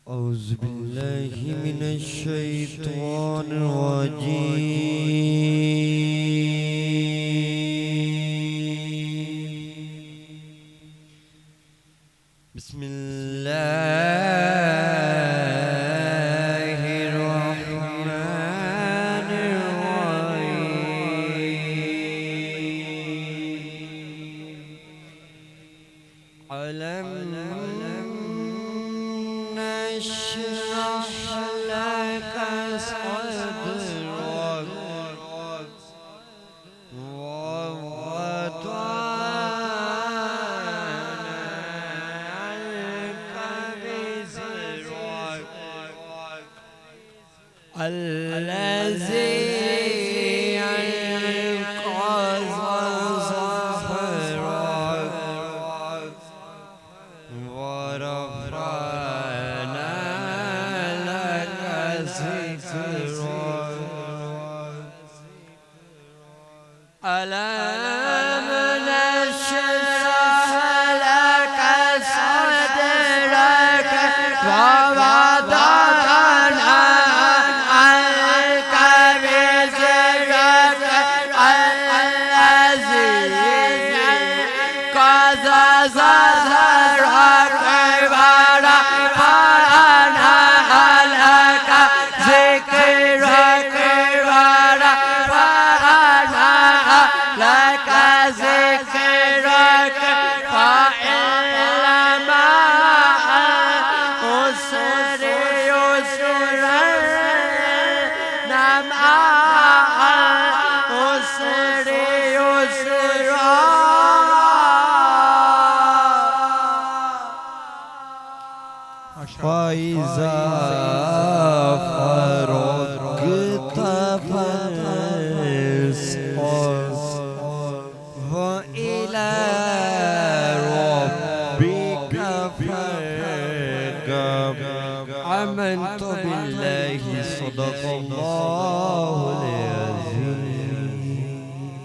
أعوذ بالله من الشيطان الرجيم. بسم الله الرحمن الرحيم. ألم نشرح لك صدرك ووضعنا عنك وزرك الذي أنقض ظهرك ورفعنا لك ذكرك. ألم نشرح لك صدرك ووضعنا عنك وزرك الذي أنقض ظهرك ورفعنا لك ذكرك لك ذكرك فإن مع العسر يسرا مع العسر يسرا. فإذا فرغت فانصب وإلى ربك فارغب. آمنت بالله صدق الله العظيم.